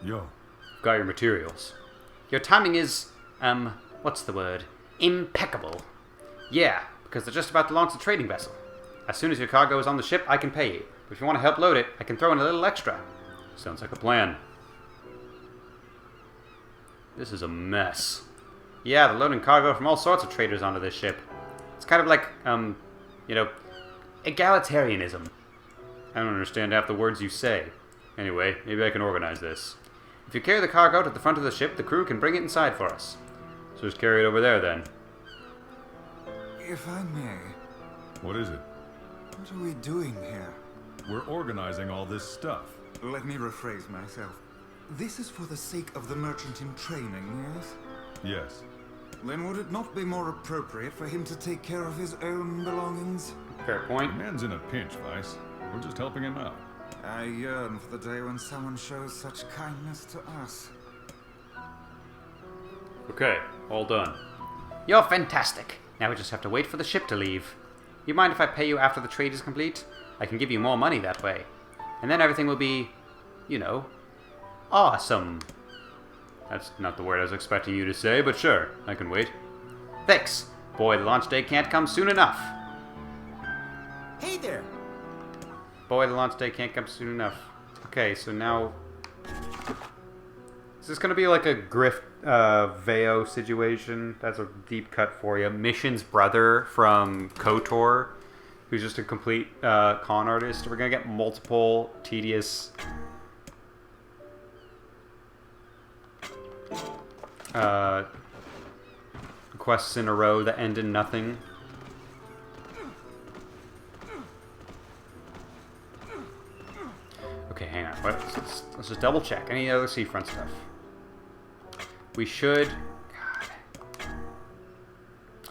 Yo. Got your materials. Your timing is, what's the word? Impeccable. Yeah, because they're just about to launch the trading vessel. As soon as your cargo is on the ship, I can pay you. But if you want to help load it, I can throw in a little extra. Sounds like a plan. This is a mess. Yeah, they're loading cargo from all sorts of traders onto this ship. It's kind of like, egalitarianism. I don't understand half the words you say. Anyway, maybe I can organize this. If you carry the cargo to the front of the ship, the crew can bring it inside for us. So just carry it over there, then. If I may, What is it? what are we doing here? We're organizing all this stuff. Let me rephrase myself. This is for the sake of the merchant in training, yes? Yes. Then would it not be more appropriate for him to take care of his own belongings? Fair point. The man's in a pinch, Weiss. We're just helping him out. I yearn for the day when someone shows such kindness to us. Okay, all done. You're fantastic. Now we just have to wait for the ship to leave. You mind if I pay you after the trade is complete? I can give you more money that way. And then everything will be, awesome. That's not the word I was expecting you to say, but sure, I can wait. Thanks. Boy, the launch day can't come soon enough. Hey there! Boy, the launch day can't come soon enough. Okay, so now... Is this going to be like a Griff Veo situation? That's a deep cut for you. Mission's brother from KOTOR, who's just a complete con artist. We're going to get multiple tedious... quests in a row that end in nothing. Okay, hang on. Let's just double check. Any other seafront stuff? We should... God.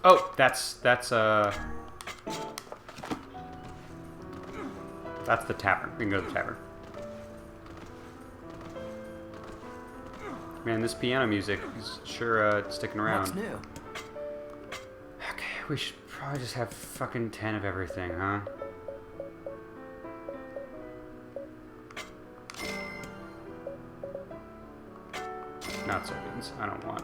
Oh, that's the tavern. We can go to the tavern. Man, this piano music is sure sticking around. What's new? Okay, we should probably just have fucking 10 of everything, huh? Not soybeans. I don't want.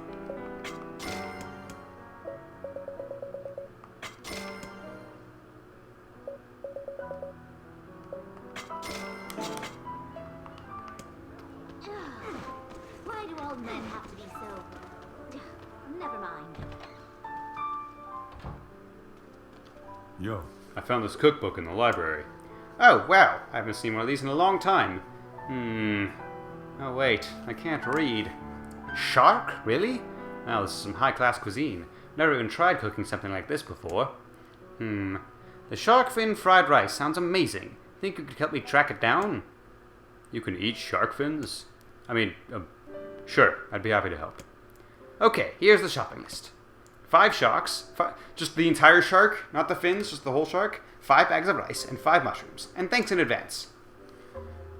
Why do all men have to be so... Never mind. Yo. I found this cookbook in the library. Oh, wow. I haven't seen one of these in a long time. Oh, wait. I can't read. Shark? Really? Now, this is some high-class cuisine. Never even tried cooking something like this before. The shark fin fried rice sounds amazing. Think you could help me track it down? You can eat shark fins? I mean, sure. I'd be happy to help. Okay, here's the shopping list. 5 sharks. Just the entire shark, not the fins, just the whole shark. 5 bags of rice and 5 mushrooms. And thanks in advance.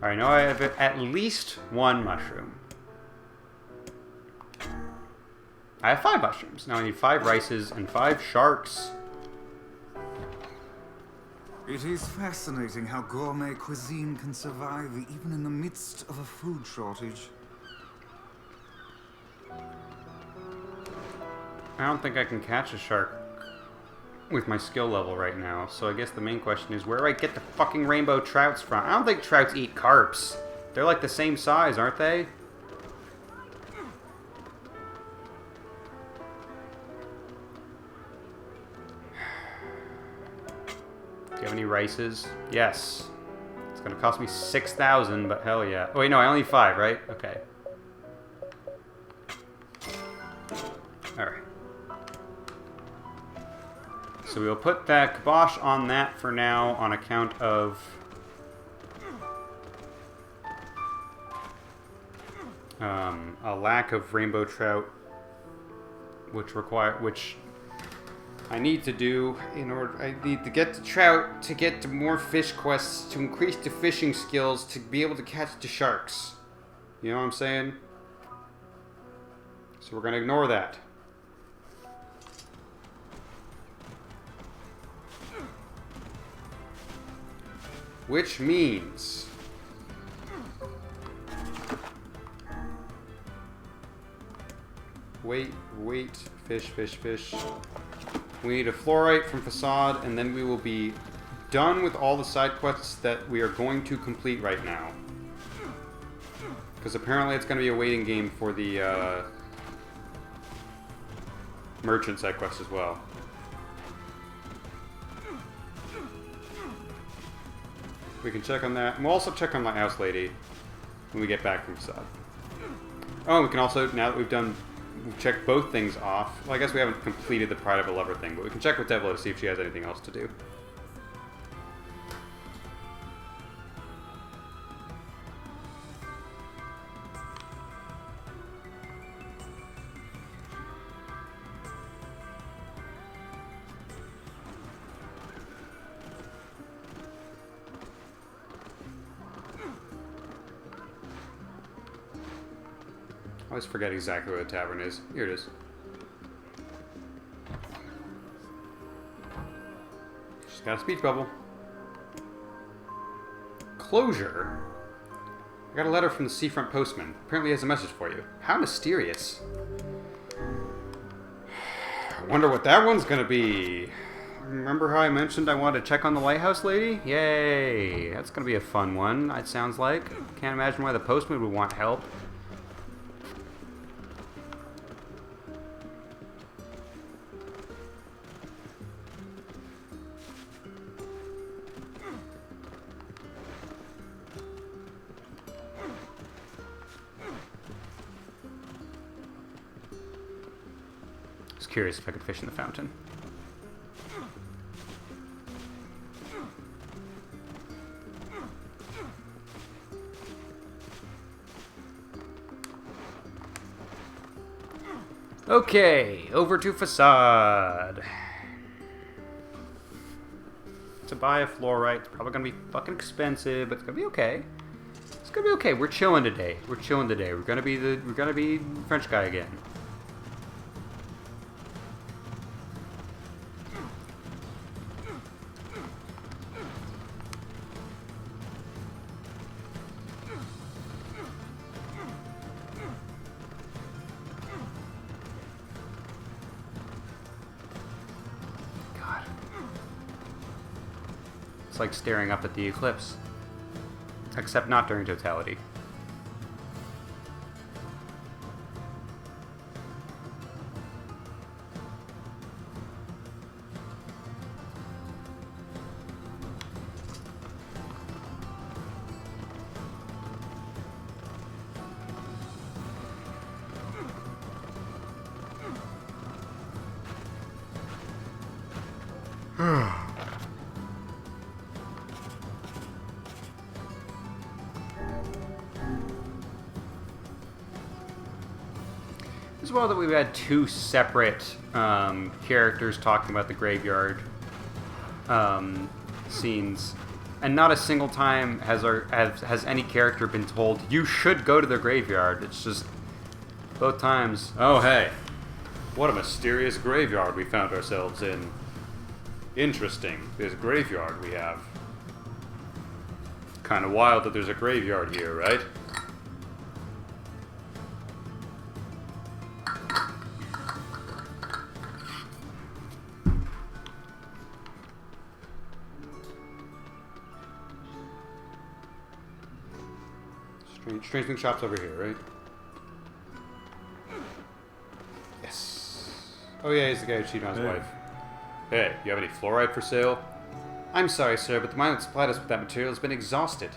Alright, now I have at least 1 mushroom. I have 5 mushrooms. Now I need 5 rices and 5 sharks. It is fascinating how gourmet cuisine can survive even in the midst of a food shortage. I don't think I can catch a shark with my skill level right now, so I guess the main question is where do I get the fucking rainbow trouts from? I don't think trouts eat carps. They're like the same size, aren't they? Do you have any rices? Yes. It's gonna cost me 6,000, but hell yeah. Oh wait, no, I only need 5, right? Okay. Alright. So we'll put that kibosh on that for now on account of a lack of rainbow trout, which I need to do in order. I need to get the trout to get to more fish quests to increase the fishing skills to be able to catch the sharks. You know what I'm saying? So we're gonna ignore that. Which means wait, fish. We need a fluorite from Facade, and then we will be done with all the side quests that we are going to complete right now. Because apparently it's going to be a waiting game for the merchant side quest as well. We can check on that. And we'll also check on Lighthouse Lady when we get back from Facade. Oh, and we can also, now that we've checked both things off. Well, I guess we haven't completed the Pride of a Lover thing, but we can check with Devola to see if she has anything else to do. I always forget exactly where the tavern is. Here it is. She's got a speech bubble. Closure? I got a letter from the seafront postman. Apparently he has a message for you. How mysterious. I wonder what that one's gonna be. Remember how I mentioned I wanted to check on the lighthouse lady? Yay! That's gonna be a fun one, it sounds like. Can't imagine why the postman would want help. Curious if I could fish in the fountain. Okay, over to Facade. To buy a fluorite, it's probably gonna be fucking expensive, but it's gonna be okay. It's gonna be okay. We're chilling today. We're gonna be the French guy again. It's like staring up at the eclipse. Except not during totality. As well that we've had two separate characters talking about the graveyard scenes, and not a single time has any character been told you should go to the graveyard. It's just both times. Oh hey, what a mysterious graveyard we found ourselves in. Interesting. This graveyard we have. Kind of wild that there's a graveyard here, right? Strange thing shop's over here, right? Yes. Oh yeah, he's the guy who cheated on his wife. Hey, you have any fluorite for sale? I'm sorry, sir, but the mine that supplied us with that material has been exhausted.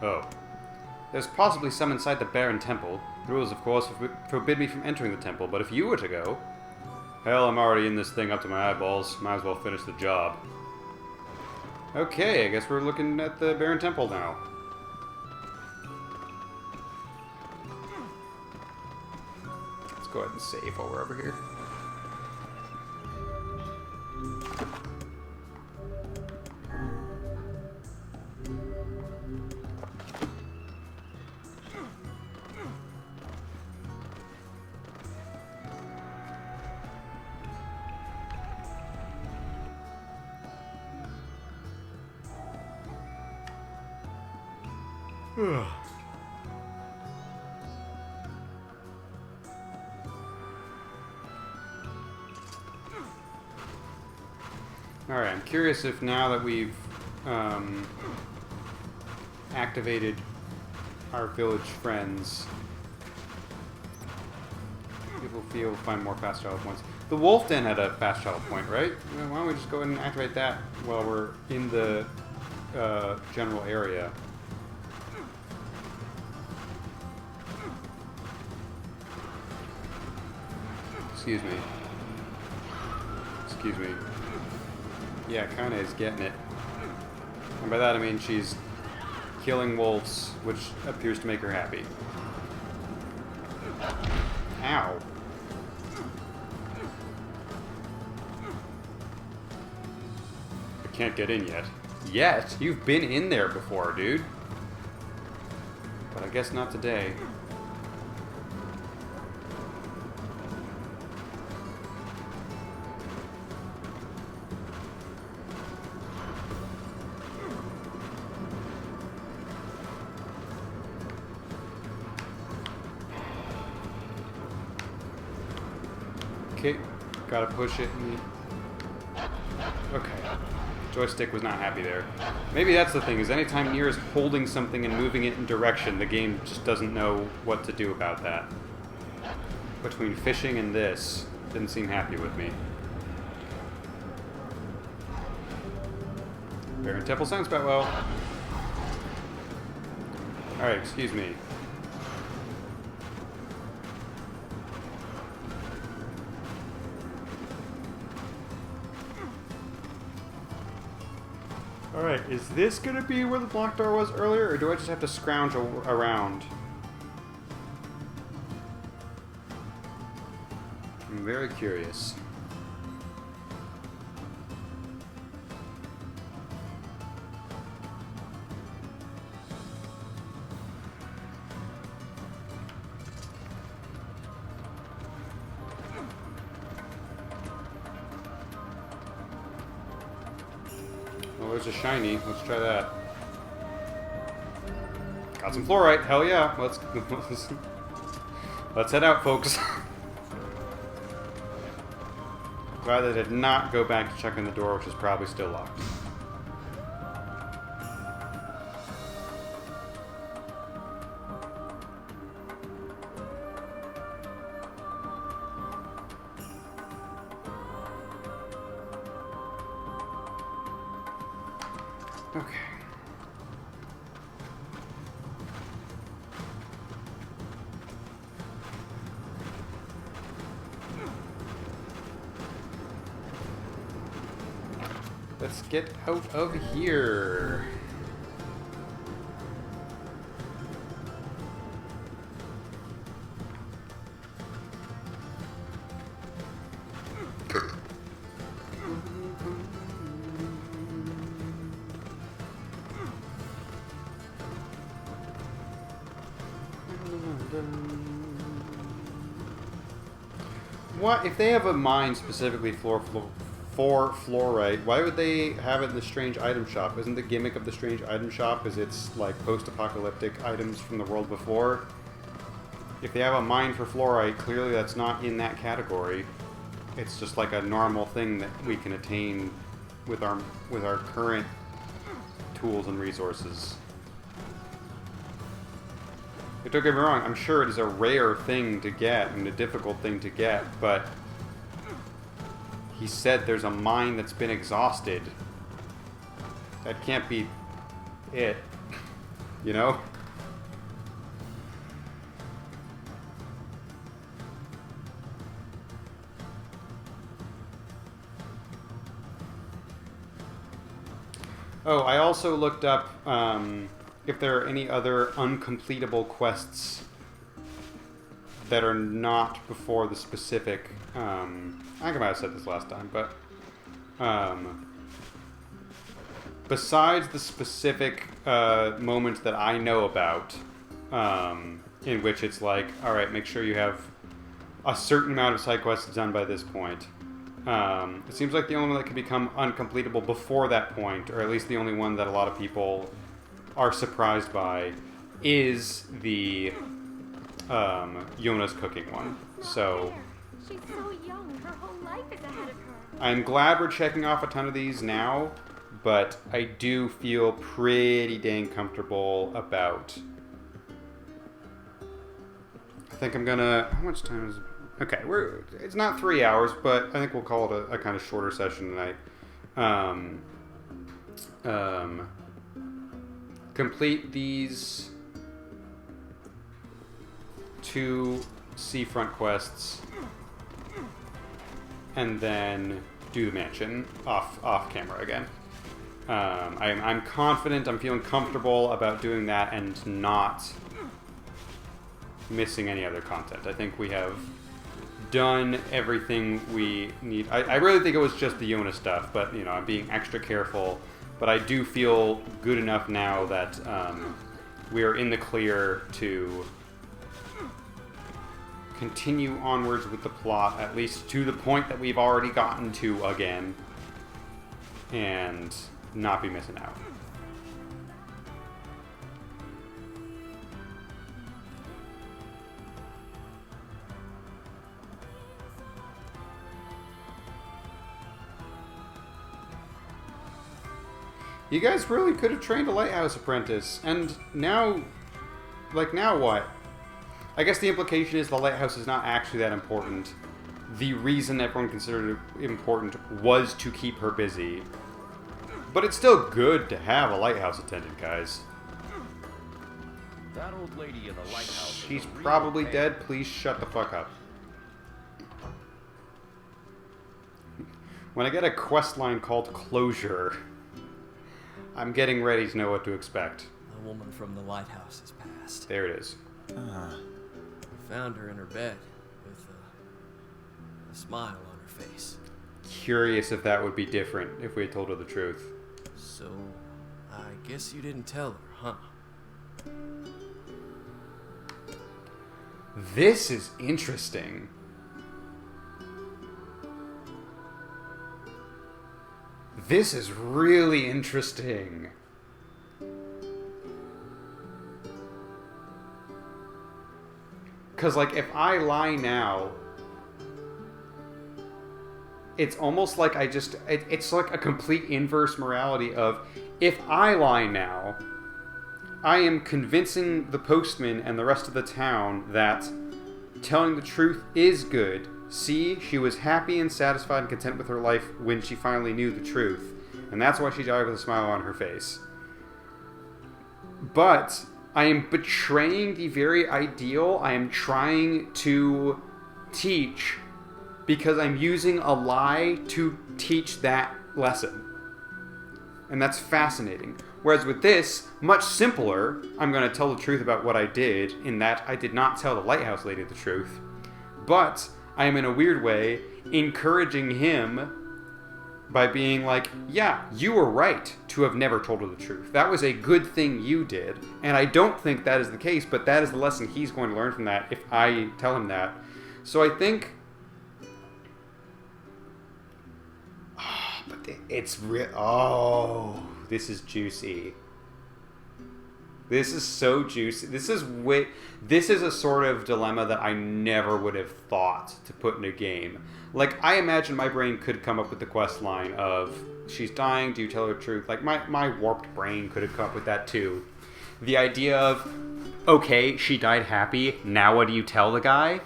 Oh. There's possibly some inside the Barren Temple. The rules, of course, forbid me from entering the temple, but if you were to go... Hell, I'm already in this thing up to my eyeballs. Might as well finish the job. Okay, I guess we're looking at the Barren Temple now. Go ahead and save while we're over here. Alright, I'm curious if now that we've activated our village friends, we'll find more fast travel points. The wolf den had a fast travel point, right? Why don't we just go ahead and activate that while we're in the general area? Excuse me. Excuse me. Yeah, Kaine is getting it. And by that I mean she's killing wolves, which appears to make her happy. Ow. I can't get in yet. Yet? You've been in there before, dude. But I guess not today. Okay, gotta push it. Okay, joystick was not happy there. Maybe that's the thing, is anytime NieR is holding something and moving it in direction, the game just doesn't know what to do about that. Between fishing and this, didn't seem happy with me. Baron Temple sounds about well. Alright, excuse me. Alright, is this gonna be where the block door was earlier, or do I just have to scrounge around? I'm very curious. Oh, there's a shiny. Let's try that. Got some fluorite. Hell yeah. Let's head out, folks. Glad I did not go back to check on the door, which is probably still locked. Okay. Let's get out of here. What if they have a mine specifically for fluorite? Why would they have it in the strange item shop? Isn't the gimmick of the strange item shop is it's like post-apocalyptic items from the world before? If they have a mine for fluorite, clearly that's not in that category. It's just like a normal thing that we can attain with our current tools and resources. Don't get me wrong, I'm sure it is a rare thing to get and a difficult thing to get, but he said there's a mine that's been exhausted. That can't be it, you know? Oh, I also looked up if there are any other uncompletable quests that are not before the specific, I think I might have said this last time, but besides the specific moments that I know about, in which it's like, alright, make sure you have a certain amount of side quests done by this point. It seems like the only one that can become uncompletable before that point, or at least the only one that a lot of people are surprised by, is the Yonah's cooking one. So She's so young. Her whole life is ahead of her. I'm glad we're checking off a ton of these now, but I do feel pretty dang comfortable about... I think I'm gonna... How much time is... Okay, it's not 3 hours, but I think we'll call it a kind of shorter session tonight. Complete these 2 seafront quests, and then do the mansion off camera again. I'm confident, I'm feeling comfortable about doing that and not missing any other content. I think we have done everything we need. I really think it was just the Yonah stuff, but you know, I'm being extra careful. But I do feel good enough now that we are in the clear to continue onwards with the plot, at least to the point that we've already gotten to again, and not be missing out. You guys really could have trained a lighthouse apprentice, and now, now what? I guess the implication is the lighthouse is not actually that important. The reason everyone considered it important was to keep her busy. But it's still good to have a lighthouse attendant, guys. That old lady in the lighthouse. She's probably dead. Please shut the fuck up. When I get a quest line called Closure, I'm getting ready to know what to expect. The woman from the lighthouse has passed. There it is. We found her in her bed with a smile on her face. Curious if that would be different if we had told her the truth. So, I guess you didn't tell her, huh? This is interesting. This is really interesting. Because, if I lie now, it's almost like it's like a complete inverse morality of, if I lie now, I am convincing the postman and the rest of the town that telling the truth is good. See, she was happy and satisfied and content with her life when she finally knew the truth. And that's why she died with a smile on her face. But I am betraying the very ideal I am trying to teach because I'm using a lie to teach that lesson. And that's fascinating. Whereas with this, much simpler, I'm going to tell the truth about what I did, in that I did not tell the lighthouse lady the truth. But I am in a weird way encouraging him by being like, yeah, you were right to have never told her the truth. That was a good thing you did. And I don't think that is the case, but that is the lesson he's going to learn from that if I tell him that. So I think... but it's real... Oh, this is juicy. This is so juicy. This is a sort of dilemma that I never would have thought to put in a game. I imagine my brain could come up with the quest line of, she's dying, do you tell her the truth? My warped brain could have come up with that too. The idea of, okay, she died happy, now what do you tell the guy?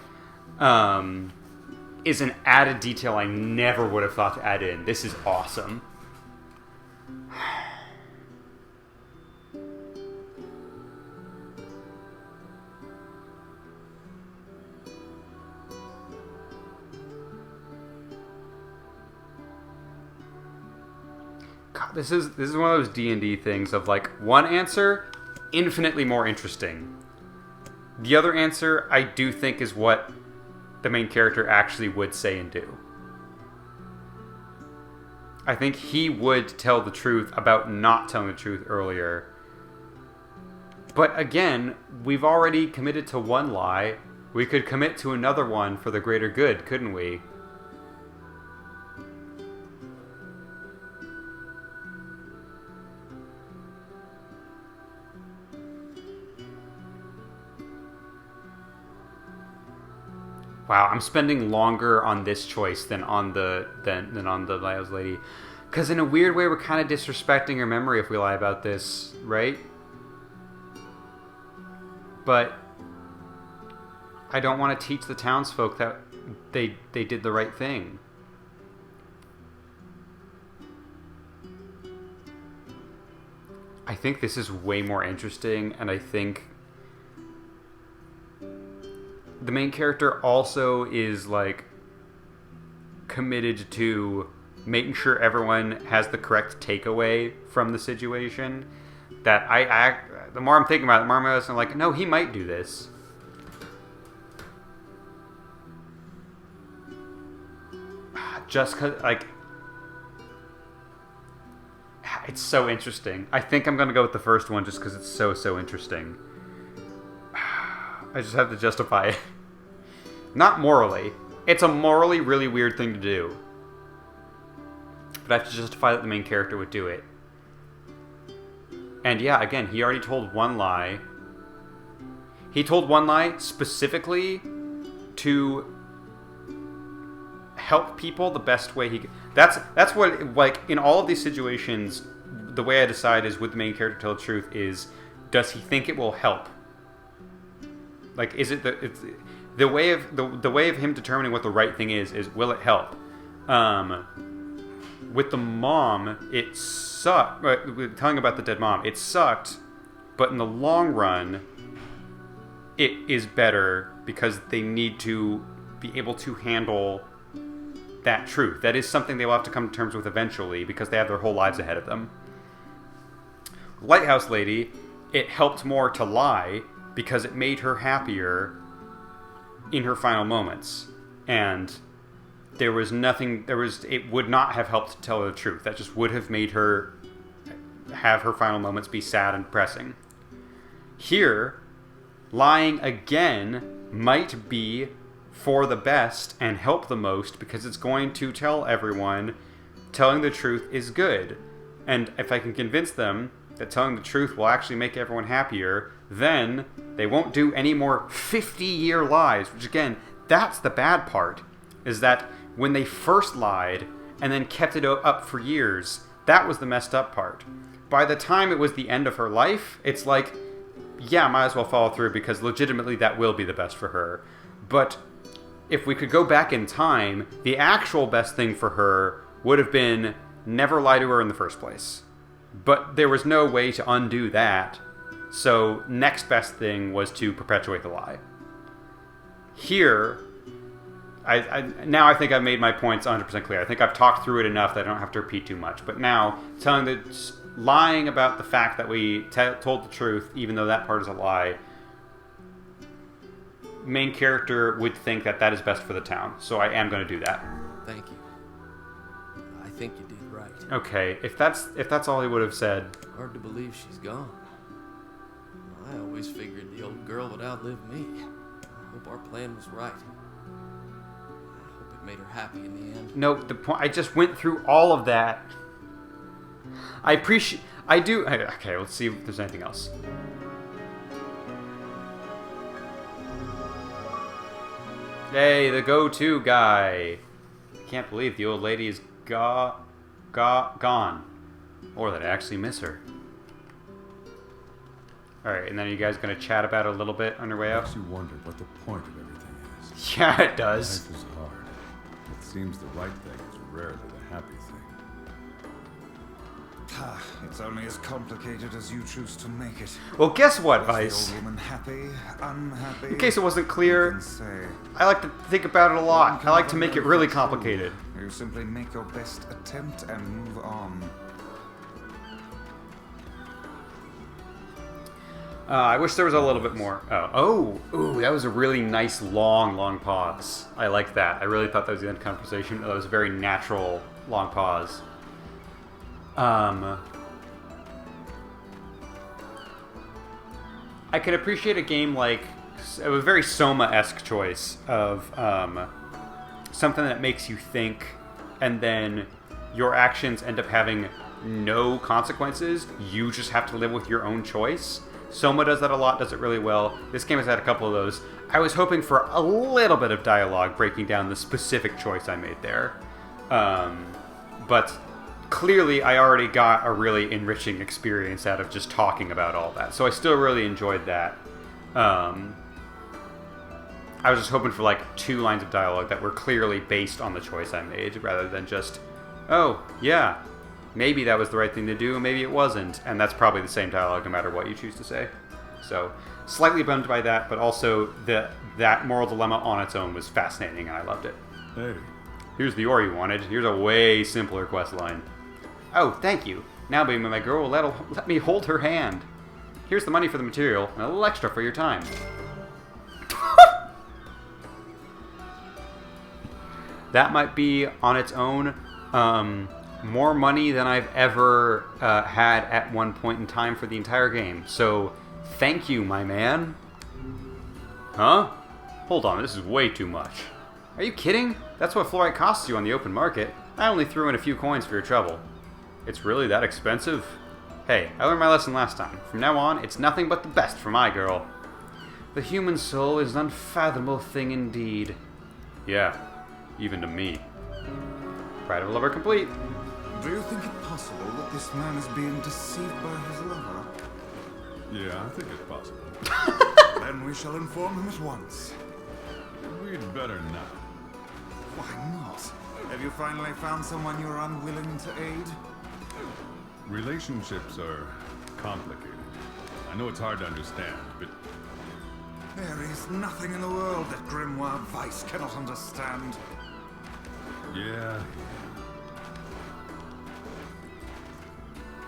Is an added detail I never would have thought to add in. This is awesome. God, this is one of those D&D things of one answer, infinitely more interesting. The other answer I do think is what the main character actually would say and do. I think he would tell the truth about not telling the truth earlier. But again, we've already committed to one lie. We could commit to another one for the greater good, couldn't we? Wow, I'm spending longer on this choice than on the lighthouse lady. Because in a weird way, we're kind of disrespecting her memory if we lie about this, right? But I don't want to teach the townsfolk that they did the right thing. I think this is way more interesting, and I think the main character also is like committed to making sure everyone has the correct takeaway from the situation. That the more I'm thinking about it, the more I'm like, no, he might do this. Just because, like, it's so interesting. I think I'm going to go with the first one just because it's so interesting. I just have to justify it. Not morally. It's a morally really weird thing to do. But I have to justify that the main character would do it. And yeah, again, he already told one lie. He told one lie specifically to help people the best way he could. That's what, like, in all of these situations, the way I decide is, would the main character tell the truth, is, does he think it will help? Like, is it the way of him determining what the right thing is will it help? With the mom, it sucked. Telling about the dead mom, it sucked, but in the long run, it is better because they need to be able to handle that truth. That is something they will have to come to terms with eventually because they have their whole lives ahead of them. Lighthouse Lady, it helped more to lie because it made her happier in her final moments. And it would not have helped to tell her the truth. That just would have made her have her final moments be sad and depressing. Here, lying again might be for the best and help the most because it's going to tell everyone telling the truth is good. And if I can convince them that telling the truth will actually make everyone happier, then they won't do any more 50-year lies, which again, that's the bad part, is that when they first lied and then kept it up for years, that was the messed up part. By the time it was the end of her life, it's like, yeah, might as well follow through because legitimately that will be the best for her. But if we could go back in time, the actual best thing for her would have been never lie to her in the first place. But there was no way to undo that, so next best thing was to perpetuate the lie. Here, now I think I've made my points 100% clear. I think I've talked through it enough that I don't have to repeat too much. But now, lying about the fact that we told the truth, even though that part is a lie, main character would think that that is best for the town. So I am going to do that. Thank you. I think you did right. Okay, if that's all he would have said. Hard to believe she's gone. I always figured the old girl would outlive me. I hope our plan was right. I hope it made her happy in the end. No, the point. I just went through all of that. I do. Okay, let's see if there's anything else. Hey, the go-to guy. Can't believe the old lady is gone. Or that I actually miss her. Alright, and then are you guys going to chat about it a little bit on your way out? Makes you wonder what the point of everything is. Yeah, it does. Life is hard. It seems the right thing is rarely the happy thing. It's only as complicated as you choose to make it. Well, guess what, Was Weiss? the old woman happy, unhappy? In case it wasn't Who clear, can say? I like to think about it a lot. One I like to can make it never really be true. complicated. You simply make your best attempt and move on. I wish there was a little bit more. Ooh, that was a really nice long pause. I like that. I really thought that was the end of the conversation. That was a very natural long pause. I can appreciate a game like it was a very Soma-esque choice of something that makes you think, and then your actions end up having no consequences. You just have to live with your own choice. Soma does that a lot, does it really well. This game has had a couple of those. I was hoping for a little bit of dialogue breaking down the specific choice I made there. But clearly I already got a really enriching experience out of just talking about all that. So I still really enjoyed that. I was just hoping for like 2 lines of dialogue that were clearly based on the choice I made, rather than just, oh, yeah, maybe that was the right thing to do, maybe it wasn't. And that's probably the same dialogue no matter what you choose to say. So, slightly bummed by that, but also that moral dilemma on its own was fascinating and I loved it. Hey, Here's the ore you wanted. Here's a way simpler quest line. Oh, thank you. Now, baby, my girl will let me hold her hand. Here's the money for the material, and a little extra for your time. That might be, on its own, more money than I've ever had at one point in time for the entire game. So, thank you, my man. Huh? Hold on, this is way too much. Are you kidding? That's what fluorite costs you on the open market. I only threw in a few coins for your trouble. It's really that expensive? Hey, I learned my lesson last time. From now on, it's nothing but the best for my girl. The human soul is an unfathomable thing indeed. Yeah, even to me. Pride of a lover complete. Do you think it possible that this man is being deceived by his lover? yeah, I think it's possible. Then we shall inform him at once. We'd better not. Why not? Have you finally found someone you're unwilling to aid? Relationships are complicated. I know it's hard to understand, but There is nothing in the world that Grimoire Weiss cannot understand. yeah.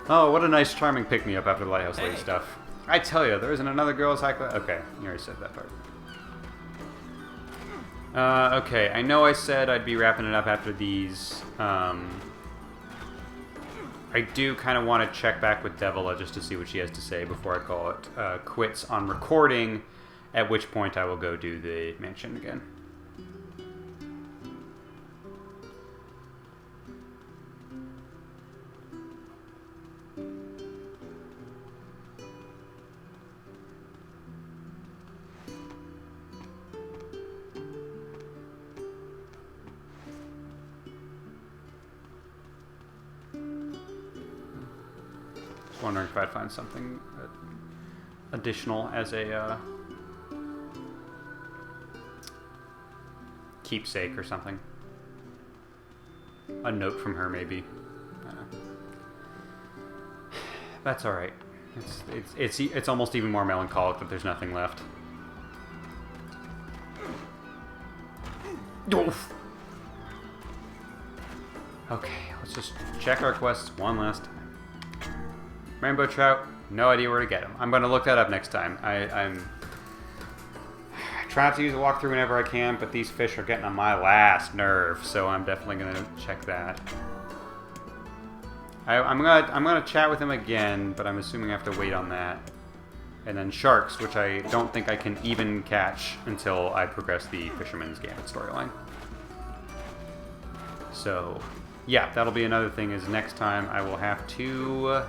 Oh, what a nice, charming pick-me-up after the Lighthouse Lady stuff. I tell you, there isn't another girl's high class. Okay, you already said that part. Okay, I know I said I'd be wrapping it up after these. I do kind of want to check back with Devola just to see what she has to say before I call it quits on recording, at which point I will go do the mansion again. Wondering if I'd find something additional as a keepsake or something. A note from her, maybe. That's all right. It's almost even more melancholic that there's nothing left. Oof. Okay, let's just check our quests one last time. Rainbow trout, no idea where to get them. I'm going to look that up next time. I try to use a walkthrough whenever I can, but these fish are getting on my last nerve, so I'm definitely going to check that. I'm gonna chat with him again, but I'm assuming I have to wait on that. And then sharks, which I don't think I can even catch until I progress the Fisherman's Gambit storyline. So, yeah, that'll be another thing, is next time I will have to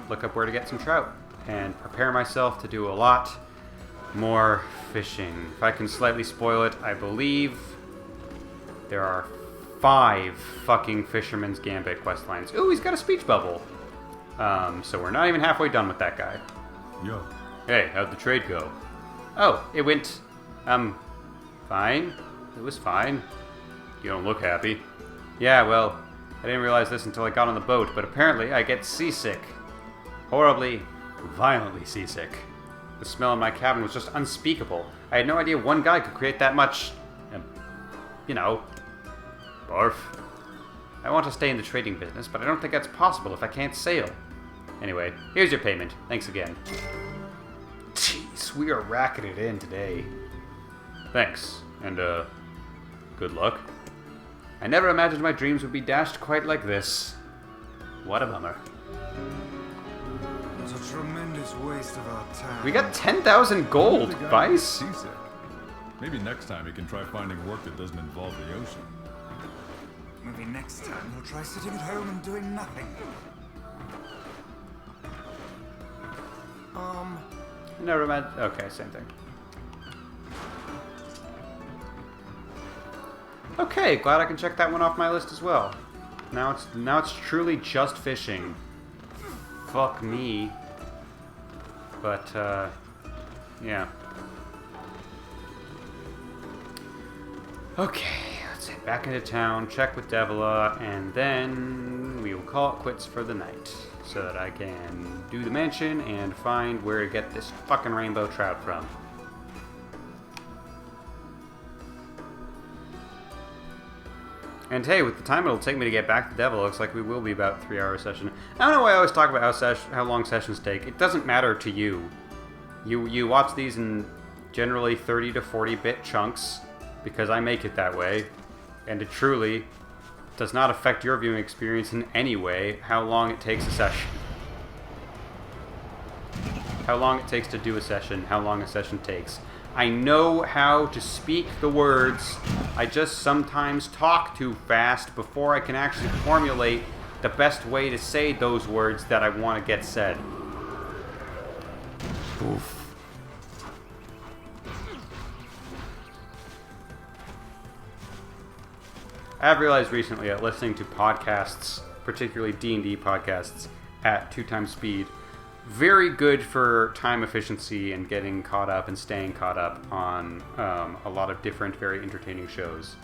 look up where to get some trout and prepare myself to do a lot more fishing. If I can slightly spoil it, I believe there are 5 fucking Fisherman's Gambit quest lines. Ooh, he's got a speech bubble. So we're not even halfway done with that guy. Yo, Hey, how'd the trade go? Oh, it went, fine. It was fine. You don't look happy. Yeah, well, I didn't realize this until I got on the boat, but apparently I get seasick. Horribly, violently seasick. The smell in my cabin was just unspeakable. I had no idea one guy could create that much, barf. I want to stay in the trading business, but I don't think that's possible if I can't sail. Anyway, here's your payment. Thanks again. Jeez, we are racking it in today. Thanks, and, good luck. I never imagined my dreams would be dashed quite like this. What a bummer. What a tremendous waste of our time. We got 10,000 gold, the guy Weiss. is seasick. Maybe next time he can try finding work that doesn't involve the ocean. Maybe next time he'll try sitting at home and doing nothing. Never mind. Okay, same thing. Okay, glad I can check that one off my list as well. Now it's truly just fishing. Fuck me. But yeah. Okay, let's head back into town, check with Devola, and then we will call it quits for the night. So that I can do the mansion and find where to get this fucking rainbow trout from. And hey, with the time it'll take me to get back to Devola, looks like we will be about a 3-hour session. I don't know why I always talk about how long sessions take. It doesn't matter to you. You watch these in generally 30 to 40-bit chunks, because I make it that way. And it truly does not affect your viewing experience in any way how long it takes a session. How long it takes to do a session, how long a session takes. I know how to speak the words, I just sometimes talk too fast before I can actually formulate the best way to say those words that I want to get said. Oof. I've realized recently that listening to podcasts, particularly D&D podcasts, at 2 times speed, very good for time efficiency and getting caught up and staying caught up on a lot of different, very entertaining shows.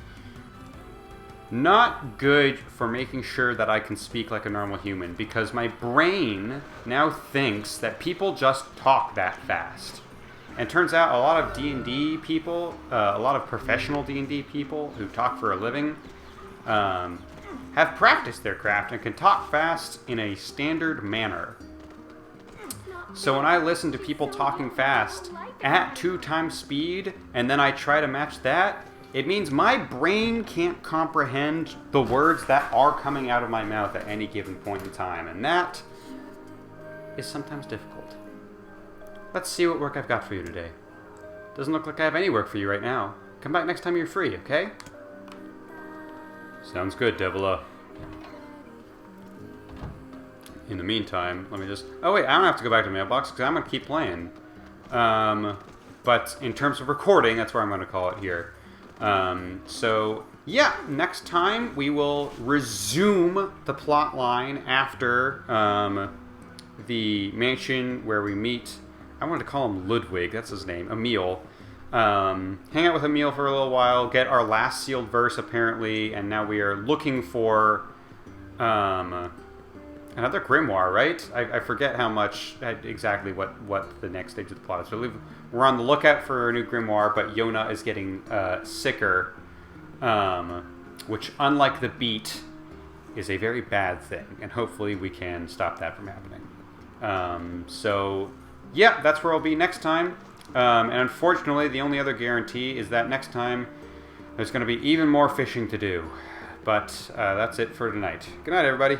Not good for making sure that I can speak like a normal human, because my brain now thinks that people just talk that fast. And turns out a lot of D&D people, a lot of professional D&D people who talk for a living, have practiced their craft and can talk fast in a standard manner. So when I listen to people talking fast at 2 times speed, and then I try to match that, it means my brain can't comprehend the words that are coming out of my mouth at any given point in time, and that is sometimes difficult. Let's see what work I've got for you today. Doesn't look like I have any work for you right now. Come back next time you're free, okay? Sounds good, Devola. In the meantime, let me just... Oh wait, I don't have to go back to mailbox because I'm going to keep playing. But in terms of recording, that's where I'm going to call it here. So, yeah, next time we will resume the plot line after the mansion where we meet... I wanted to call him Ludwig, that's his name, Emil. Hang out with Emil for a little while, get our last sealed verse apparently, and now we are looking for another Grimoire, right? I forget how much, exactly what the next stage of the plot is. So we're on the lookout for a new Grimoire, but Yonah is getting sicker, which, unlike the beat, is a very bad thing, and hopefully we can stop that from happening. So, yeah, that's where I'll be next time. And unfortunately, the only other guarantee is that next time there's going to be even more fishing to do. But that's it for tonight. Good night, everybody.